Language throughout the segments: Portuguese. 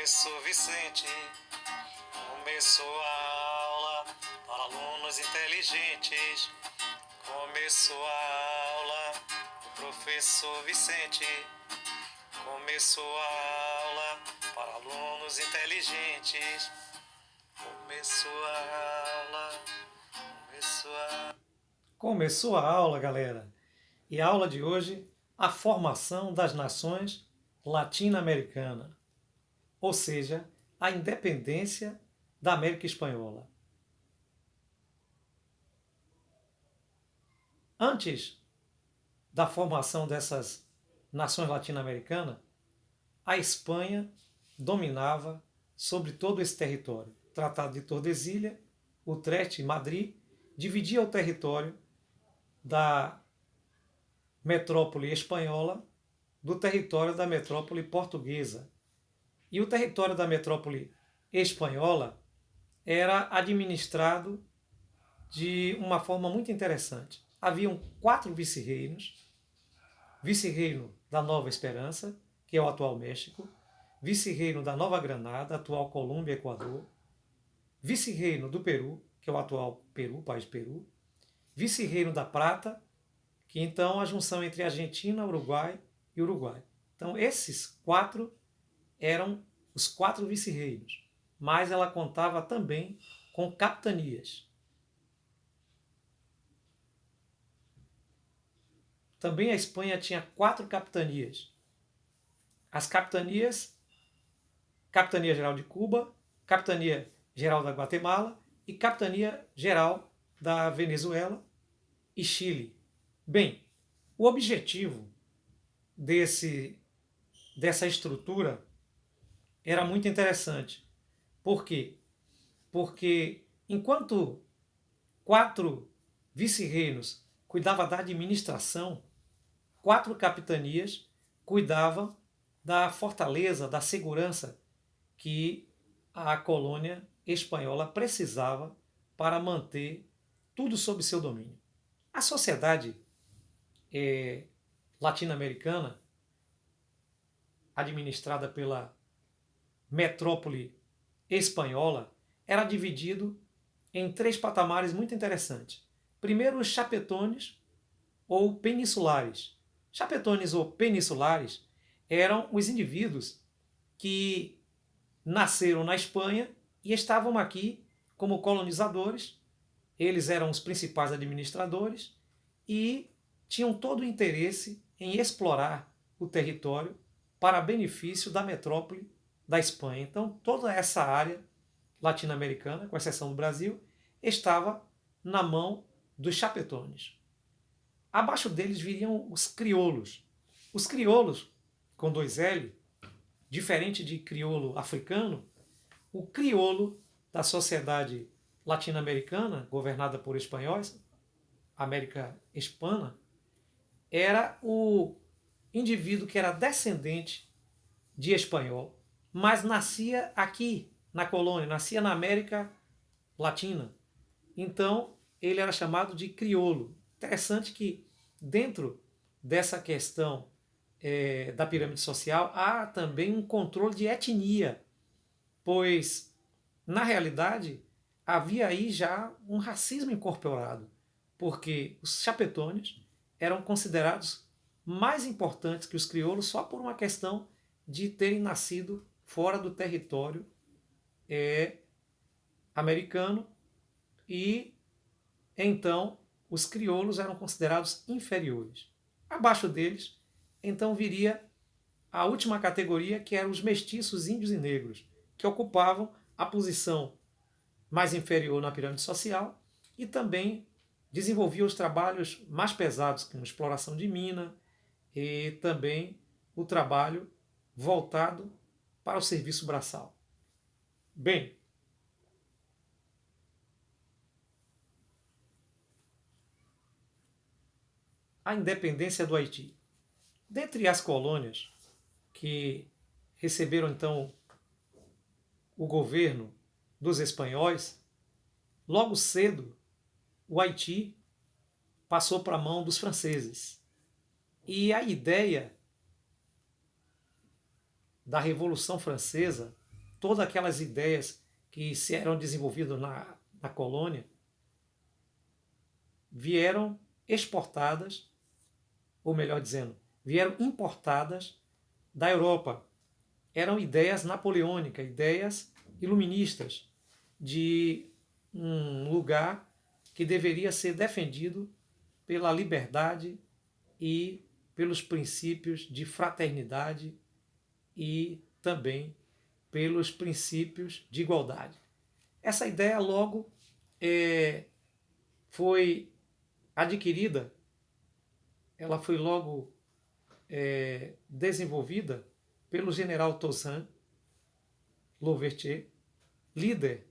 professor Vicente. Começou a aula para alunos inteligentes. Começou a aula do professor Vicente. Começou a aula para alunos inteligentes. Começou a aula, galera. E a aula de hoje, a formação das nações latino-americanas, ou seja, a independência da América Espanhola. Antes da formação dessas nações latino-americanas, a Espanha dominava sobre todo esse território. O Tratado de Tordesilhas, Utrecht e Madrid dividia o território da metrópole espanhola do território da metrópole portuguesa. E o território da metrópole espanhola era administrado de uma forma muito interessante. Haviam 4 vice-reinos: vice-reino da Nova Esperança, que é o atual México; vice-reino da Nova Granada, atual Colômbia e Equador; vice-reino do Peru, que é o atual Peru, país Peru; vice-reino da Prata, que então é a junção entre Argentina, Uruguai e Uruguai. Então esses 4 eram os 4 vice-reinos, mas ela contava também com capitanias. Também a Espanha tinha 4 capitanias. As capitanias: Capitania Geral de Cuba, Capitania Geral da Guatemala e Capitania Geral da Venezuela e Chile. Bem, o objetivo dessa estrutura era muito interessante. Por quê? Porque enquanto 4 vice-reinos cuidavam da administração, 4 capitanias cuidavam da fortaleza, da segurança que a colônia espanhola precisava para manter tudo sob seu domínio. A sociedade latino-americana, administrada pela metrópole espanhola, era dividido em 3 patamares muito interessantes. Primeiro, os chapetones ou peninsulares. Chapetones ou peninsulares eram os indivíduos que nasceram na Espanha e estavam aqui como colonizadores. Eles eram os principais administradores e tinham todo o interesse em explorar o território para benefício da metrópole da Espanha. Então, toda essa área latino-americana, com exceção do Brasil, estava na mão dos chapetones. Abaixo deles viriam os crioulos. Os crioulos, com 2L, diferente de crioulo africano, o crioulo da sociedade latino-americana, governada por espanhóis, América Hispana, era o indivíduo que era descendente de espanhol, mas nascia aqui na colônia, nascia na América Latina. Então, ele era chamado de crioulo. Interessante que dentro dessa questão da pirâmide social há também um controle de etnia, pois, na realidade, havia aí já um racismo incorporado, porque os chapetones eram considerados mais importantes que os crioulos só por uma questão de terem nascido fora do território americano, e então os crioulos eram considerados inferiores. Abaixo deles, então, viria a última categoria, que eram os mestiços, índios e negros, que ocupavam a posição mais inferior na pirâmide social e também desenvolviam os trabalhos mais pesados, como exploração de mina e também o trabalho voltado para o serviço braçal. Bem, a independência do Haiti. Dentre as colônias que receberam então o governo dos espanhóis, logo cedo o Haiti passou para a mão dos franceses. E a ideia da Revolução Francesa todas aquelas ideias que se eram desenvolvidas na colônia vieram exportadas, ou melhor dizendo, vieram importadas da Europa. Eram ideias napoleônicas, ideias iluministas, de um lugar que deveria ser defendido pela liberdade e pelos princípios de fraternidade e também pelos princípios de igualdade. Essa ideia logo foi adquirida, ela foi logo desenvolvida pelo general Toussaint Louverture, líder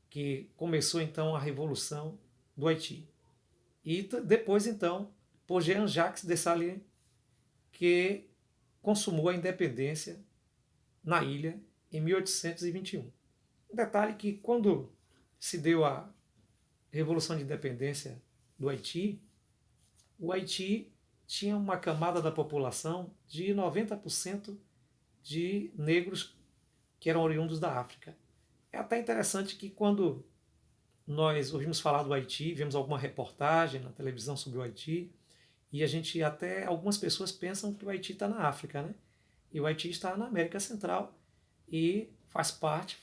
que começou então a Revolução do Haiti. E depois então por Jean-Jacques Dessalines, que consumou a independência na ilha em 1821. Um detalhe que quando se deu a Revolução de Independência do Haiti, o Haiti tinha uma camada da população de 90% de negros que eram oriundos da África. É até interessante que quando nós ouvimos falar do Haiti, vemos alguma reportagem na televisão sobre o Haiti, e a gente até, algumas pessoas pensam que o Haiti está na África, né? E o Haiti está na América Central e faz parte,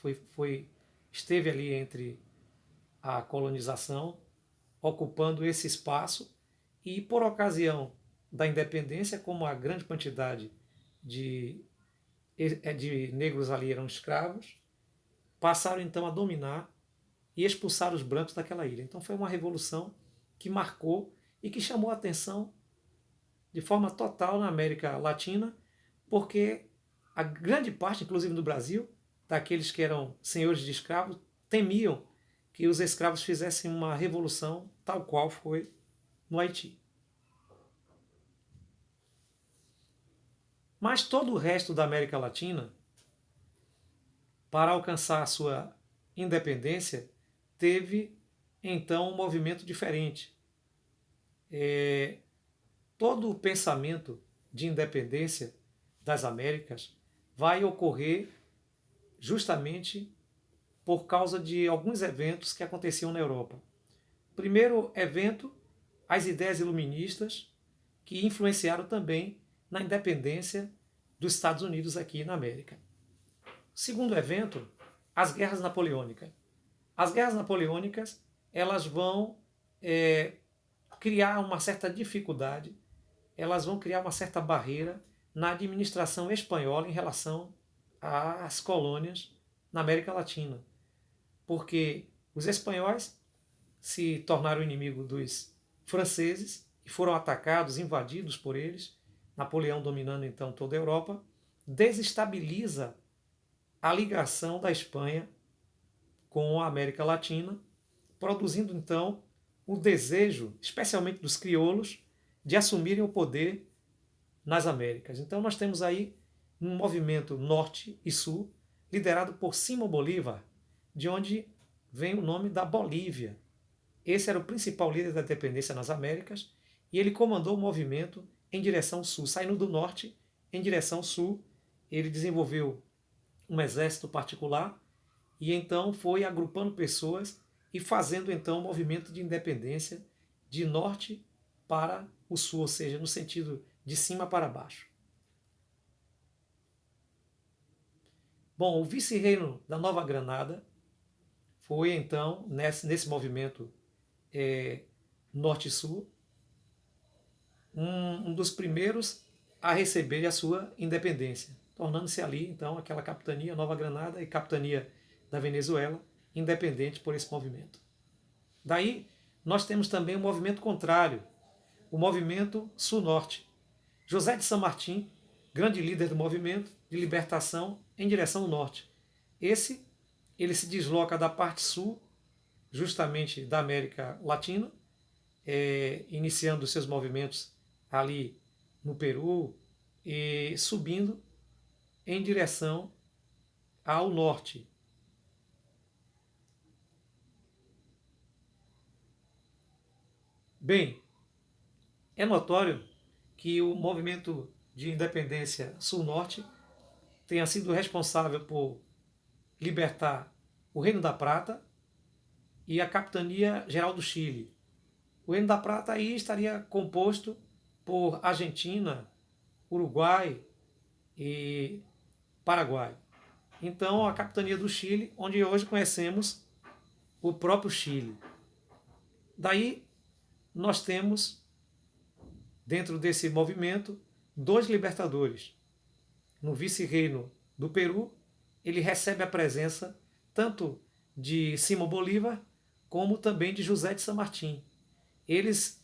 esteve ali entre a colonização, ocupando esse espaço, e por ocasião da independência, como a grande quantidade de negros ali eram escravos, passaram então a dominar e expulsar os brancos daquela ilha. Então foi uma revolução que marcou e que chamou a atenção de forma total na América Latina, porque a grande parte, inclusive no Brasil, daqueles que eram senhores de escravos, temiam que os escravos fizessem uma revolução tal qual foi no Haiti. Mas todo o resto da América Latina, para alcançar a sua independência, teve então um movimento diferente. Todo o pensamento de independência das Américas vai ocorrer justamente por causa de alguns eventos que aconteciam na Europa. Primeiro evento, as ideias iluministas, que influenciaram também na independência dos Estados Unidos aqui na América. Segundo evento, as guerras napoleônicas. As guerras napoleônicas, elas vão criar uma certa dificuldade, elas vão criar uma certa barreira na administração espanhola em relação às colônias na América Latina. Porque os espanhóis se tornaram inimigos dos franceses e foram atacados, invadidos por eles, Napoleão dominando então toda a Europa, desestabiliza a ligação da Espanha com a América Latina, produzindo então o desejo, especialmente dos crioulos, de assumirem o poder nas Américas. Então nós temos aí um movimento norte e sul, liderado por Simão Bolívar, de onde vem o nome da Bolívia. Esse era o principal líder da independência nas Américas, e ele comandou o movimento em direção sul, saindo do norte em direção sul. Ele desenvolveu um exército particular e então foi agrupando pessoas e fazendo então o movimento de independência de norte para o sul, ou seja, no sentido de cima para baixo. Bom, o vice-reino da Nova Granada foi então, nesse movimento norte e sul, um dos primeiros a receber a sua independência, tornando-se ali então aquela capitania Nova Granada e capitania da Venezuela, independente por esse movimento. Daí nós temos também um movimento contrário, o movimento sul-norte. José de San Martín, grande líder do movimento de libertação em direção ao norte. Ele se desloca da parte sul, justamente da América Latina, iniciando seus movimentos ali no Peru e subindo em direção ao norte. Bem, é notório que o movimento de independência sul-norte tenha sido responsável por libertar o Reino da Prata e a Capitania Geral do Chile. O Reino da Prata aí estaria composto por Argentina, Uruguai e Paraguai. Então, a Capitania do Chile, onde hoje conhecemos o próprio Chile. Daí, nós temos, dentro desse movimento, dois libertadores. No vice-reino do Peru, ele recebe a presença tanto de Simão Bolívar como também de José de San Martín. Eles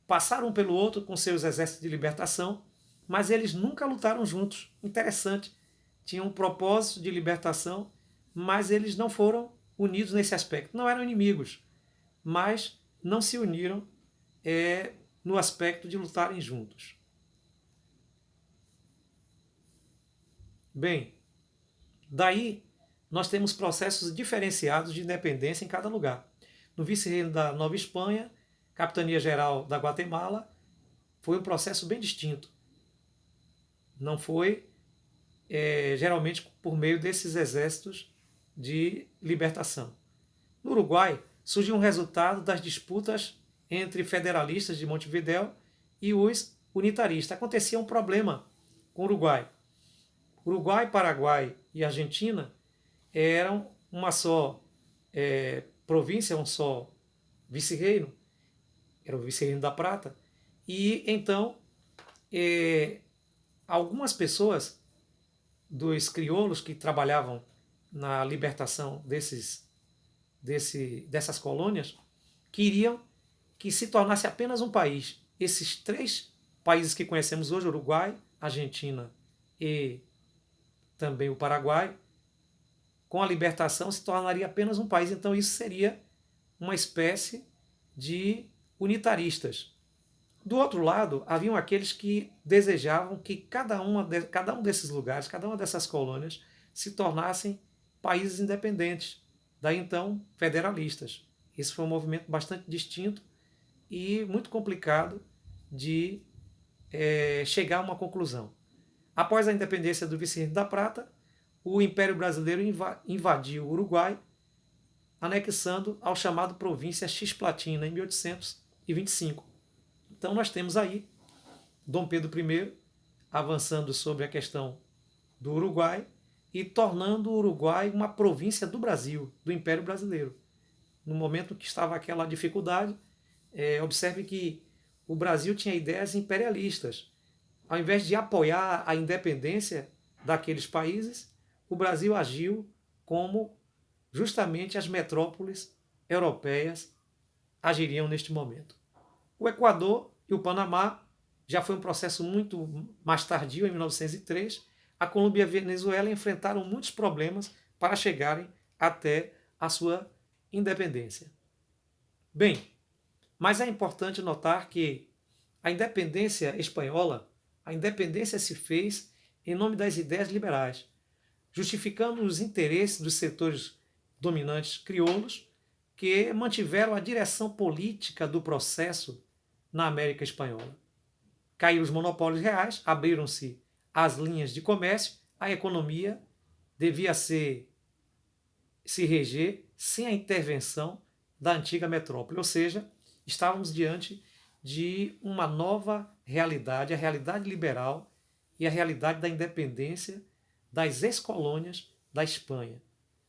passaram um pelo outro com seus exércitos de libertação, mas eles nunca lutaram juntos. Interessante. Tinham um propósito de libertação, mas eles não foram unidos nesse aspecto. Não eram inimigos, mas não se uniram no aspecto de lutarem juntos. Bem, daí nós temos processos diferenciados de independência em cada lugar. No vice-reino da Nova Espanha, Capitania Geral da Guatemala, foi um processo bem distinto. Não foi geralmente por meio desses exércitos de libertação. No Uruguai, surgiu um resultado das disputas entre federalistas de Montevidéu e os unitaristas. Acontecia um problema com o Uruguai. Uruguai, Paraguai e Argentina eram uma só província, um só vice-reino, era o vice-reino da Prata, e então algumas pessoas dos crioulos que trabalhavam na libertação dessas colônias queriam que se tornasse apenas um país. Esses três países que conhecemos hoje, Uruguai, Argentina e também o Paraguai, com a libertação se tornaria apenas um país. Então isso seria uma espécie de unitaristas. Do outro lado, haviam aqueles que desejavam que cada um desses lugares, cada uma dessas colônias, se tornassem países independentes. Daí então, federalistas. Esse foi um movimento bastante distinto e muito complicado de chegar a uma conclusão. Após a independência do Vice-Reino da Prata, o Império Brasileiro invadiu o Uruguai, anexando ao chamado Província Cisplatina em 1825. Então nós temos aí Dom Pedro I avançando sobre a questão do Uruguai e tornando o Uruguai uma província do Brasil, do Império Brasileiro. No momento que estava aquela dificuldade, observe que o Brasil tinha ideias imperialistas. Ao invés de apoiar a independência daqueles países, o Brasil agiu como justamente as metrópoles europeias agiriam neste momento. O Equador e o Panamá já foi um processo muito mais tardio, em 1903. A Colômbia e a Venezuela enfrentaram muitos problemas para chegarem até a sua independência. Bem, mas é importante notar que a independência espanhola, a independência se fez em nome das ideias liberais, justificando os interesses dos setores dominantes crioulos que mantiveram a direção política do processo na América Espanhola. Caíram os monopólios reais, abriram-se as linhas de comércio, a economia devia se reger sem a intervenção da antiga metrópole, ou seja, estávamos diante de uma nova realidade, a realidade liberal e a realidade da independência das ex-colônias da Espanha.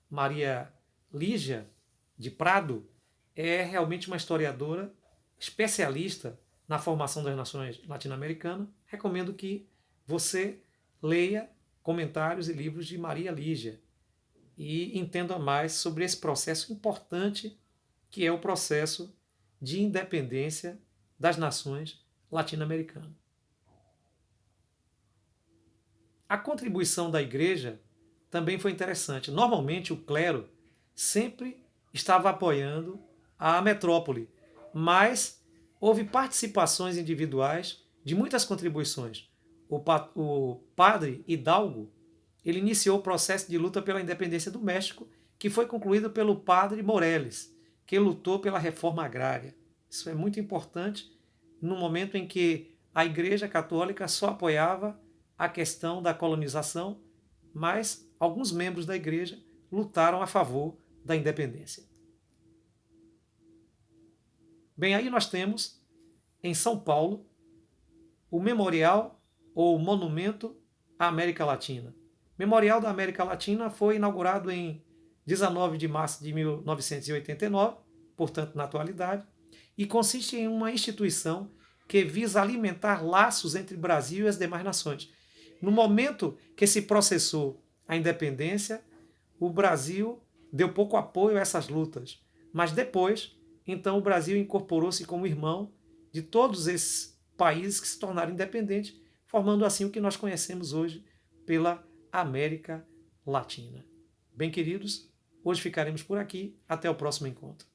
Maria Lígia de Prado é realmente uma historiadora especialista na formação das nações latino-americanas. Recomendo que você leia comentários e livros de Maria Lígia e entenda mais sobre esse processo importante que é o processo de independência das nações latino-americanas. A contribuição da igreja também foi interessante. Normalmente o clero sempre estava apoiando a metrópole, mas houve participações individuais de muitas contribuições. O padre Hidalgo, ele iniciou o processo de luta pela independência do México, que foi concluído pelo padre Moreles, que lutou pela reforma agrária. Isso é muito importante no momento em que a Igreja Católica só apoiava a questão da colonização, mas alguns membros da Igreja lutaram a favor da independência. Bem, aí nós temos, em São Paulo, o Memorial ou Monumento à América Latina. Memorial da América Latina foi inaugurado em 19 de março de 1989, portanto na atualidade, e consiste em uma instituição que visa alimentar laços entre o Brasil e as demais nações. No momento que se processou a independência, o Brasil deu pouco apoio a essas lutas, mas depois, então o Brasil incorporou-se como irmão de todos esses países que se tornaram independentes, formando assim o que nós conhecemos hoje pela América Latina. Bem, queridos, hoje ficaremos por aqui. Até o próximo encontro.